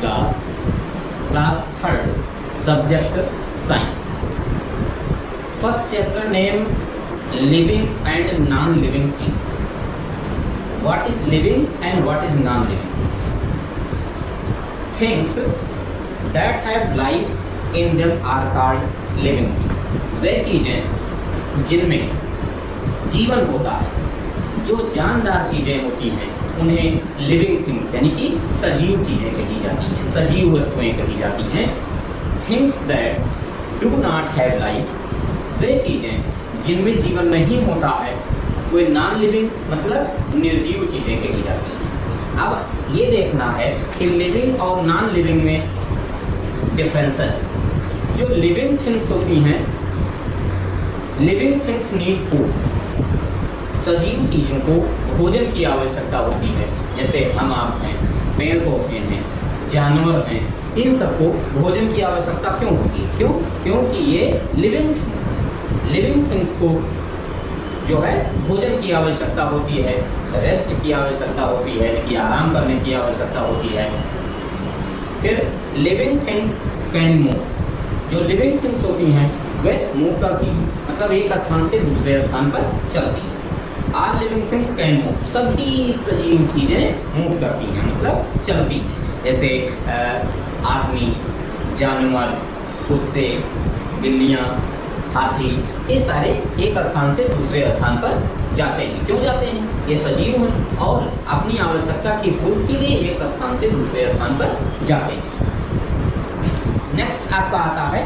class, class 3rd, subject science. First chapter name living and non-living things. What is living and what is non-living things? Things that have life in them are called living things. वे चीजें जिनमें जीवन होता है, जो जानदार चीजें होती हैं, उन्हें लिविंग थिंग्स यानी कि सजीव चीजें कही जाती हैं, सजीव वस्तुएं कही जाती हैं. Things that do not have life, वे चीजें जिनमें जीवन नहीं होता है, वे नॉन लिविंग मतलब निर्जीव चीजें कही जाती हैं. अब ये देखना है कि लिविंग और नॉन लिविंग में डिफरेंसेस. जो लिविंग थिंग्स होती हैं, लिविंग थिंग्स नीड फूड, सजीव चीज़ों को भोजन की आवश्यकता होती है. जैसे हम आप हैं, पेड़ पौधे हैं, जानवर हैं, इन सबको भोजन की आवश्यकता क्यों होती है? क्यों? क्योंकि ये लिविंग थिंग्स हैं. लिविंग थिंग्स को जो है भोजन की आवश्यकता होती है, रेस्ट की आवश्यकता होती है, कि आराम करने की आवश्यकता होती है. फिर लिविंग थिंग्स कैन मूव. जो लिविंग थिंग्स होती हैं वे मूव करती हैं, मतलब एक स्थान से दूसरे स्थान पर चलती हैं. All living things can move. सभी सजीव चीजें मूव करती हैं, मतलब चलती हैं. जैसे आदमी, जानवर, कुत्ते, बिल्लियाँ, हाथी, ये सारे एक स्थान से दूसरे स्थान पर जाते हैं. क्यों जाते हैं? ये सजीव हैं और अपनी आवश्यकता की पूर्ति के लिए एक स्थान से दूसरे स्थान पर जाते हैं. नेक्स्ट आपका आता है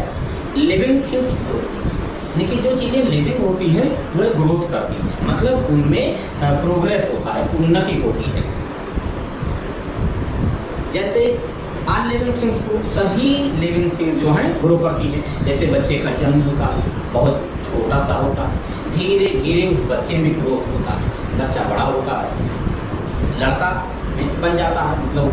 लिविंग थिंग्स ग्रोथ. देखिए जो चीज़ें लिविंग होती हैं वह ग्रोथ करती हैं, मतलब उनमें प्रोग्रेस होता है, उन्नति होती है. जैसे ऑल लिविंग थिंग्स को, सभी लिविंग थिंग्स जो हैं ग्रो करती हैं. जैसे बच्चे का जन्म होता है, बहुत छोटा सा होता है, धीरे धीरे उस बच्चे में ग्रोथ होता है, बच्चा बड़ा होता है, लड़का बन जाता है, मतलब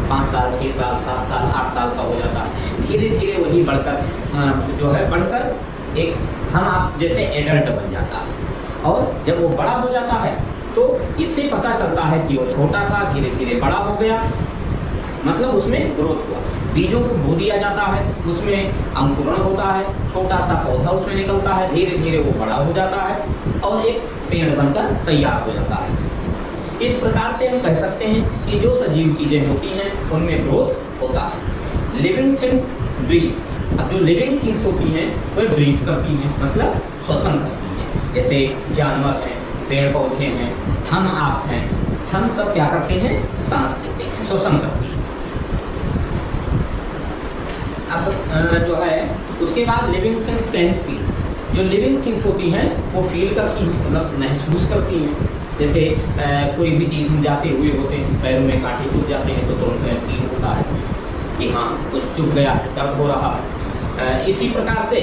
5 साल, 6 साल, 7 साल, 8 साल का हो जाता है. धीरे धीरे वही बढ़कर जो है बढ़कर एक हम आप जैसे एडल्ट बन जाता है. और जब वो बड़ा हो जाता है तो इससे पता चलता है कि वो छोटा था, धीरे धीरे बड़ा हो गया, मतलब उसमें ग्रोथ हुआ. बीजों को बो दिया जाता है, उसमें अंकुरण होता है, छोटा सा पौधा उसमें निकलता है, धीरे धीरे वो बड़ा हो जाता है और एक पेड़ बनकर तैयार हो जाता है. इस प्रकार से हम कह सकते हैं कि जो सजीव चीज़ें होती हैं उनमें ग्रोथ होता है. Living things breathe. अब जो लिविंग थिंग्स होती हैं वह ब्रीथ करती हैं, मतलब श्वसन करती हैं. जैसे जानवर हैं, पेड़ पौधे हैं, हम आप हैं, हम सब क्या करते हैं? सांस लेते हैं, श्वसन करते हैं. अब जो है उसके बाद लिविंग थिंग्स कैन फील. जो लिविंग थिंग्स होती हैं वो फील करती हैं, मतलब महसूस करती हैं. जैसे कोई भी चीज़ हम जाते हुए होते हैं, पैरों में कांटे चुभ जाते हैं तो तुरंत फील होता है कि हाँ कुछ चुभ गया है, दर्द हो रहा है. इसी प्रकार से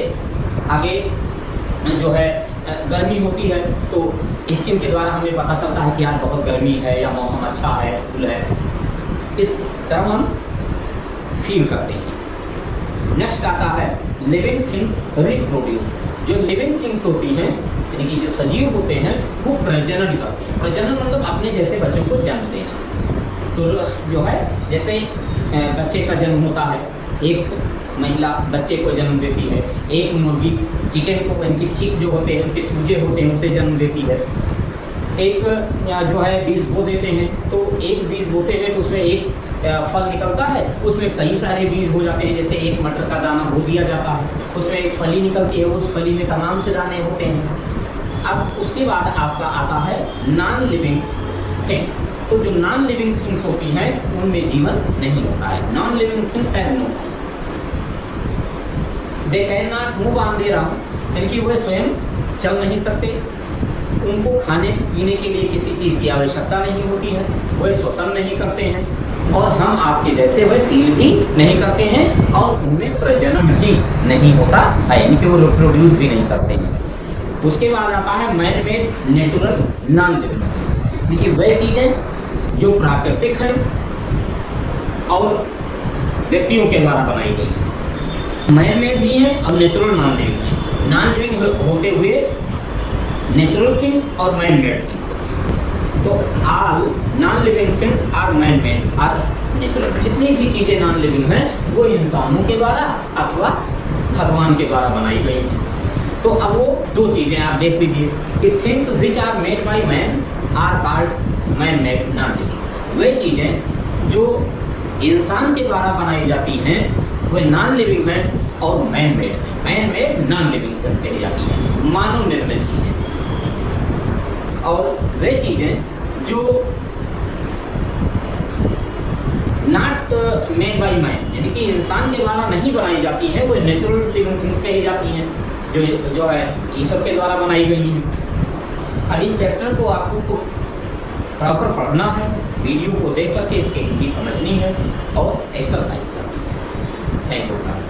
आगे जो है गर्मी होती है तो स्किन के द्वारा हमें पता चलता है कि आज बहुत गर्मी है या मौसम अच्छा है, कूल है. इस तरह हम फील करते हैं. नेक्स्ट आता है लिविंग थिंग्स रिप्रोड्यूस. जो लिविंग थिंग्स होती हैं यानी कि जो सजीव होते हैं वो प्रजनन करते हैं. प्रजनन मतलब अपने जैसे बच्चों को जन्म देना. तो जो है जैसे बच्चे का जन्म होता है, एक महिला बच्चे को जन्म देती है, एक मुर्गी चिकन को, इनकी चिक जो होते हैं उसके चूजे होते हैं उसे जन्म देती है. एक जो है बीज बो देते हैं, तो एक बीज बोते हैं तो उसमें एक फल निकलता है, उसमें कई सारे बीज हो जाते हैं. जैसे एक मटर का दाना बो दिया जाता है, उसमें एक फली निकलती है, उस फली में तमाम से दाने होते हैं. अब उसके बाद आपका आता है नॉन लिविंग थिंग्स. तो जो नॉन लिविंग थिंग्स होती हैं उनमें जीवन नहीं होता है. Non living things have no life. They can not move on their own, यानी कि वे स्वयं चल नहीं सकते, उनको खाने पीने के लिए किसी चीज़ की आवश्यकता नहीं होती है, वे श्वसन नहीं करते हैं और हम आपके जैसे वे फील भी नहीं करते हैं और उनमें प्रजनन भी नहीं होता है, यानी कि वो रिप्रोड्यूस भी नहीं करते हैं. उसके बाद आता है man made natural non living. देखिए वह चीज़ें जो प्राकृतिक हैं और व्यक्तियों के द्वारा बनाई गई हैं. मैन मेड भी हैं और नेचुरल नॉन लिविंग हैं. नॉन लिविंग होते हुए नेचुरल थिंग्स और मैन मेड थिंग्स. तो all non living things are man made, are natural. जितनी भी चीज़ें नॉन लिविंग हैं वो इंसानों के द्वारा अथवा भगवान के द्वारा बनाई गई हैं। तो अब वो दो चीज़ें आप देख लीजिए कि things which are made by man are called man made non living. वे चीज़ें जो इंसान के द्वारा बनाई जाती हैं वे नॉन लिविंग हैं और मैन मेड हैं। Man made non living things कही जाती हैं, मानव निर्मित चीज़ें। और वे चीज़ें जो नॉट मेड बाय मैन यानी कि इंसान के द्वारा नहीं बनाई जाती हैं, वो नेचुरल लिविंग थिंग्स कही जाती हैं, जो है ईश्वर के द्वारा बनाई गई हैं। अब इस चैप्टर को आपको प्रॉपर पढ़ना है, वीडियो को देख करके इसकी हिंदी समझनी है और एक्सरसाइज करनी है। Thank you class.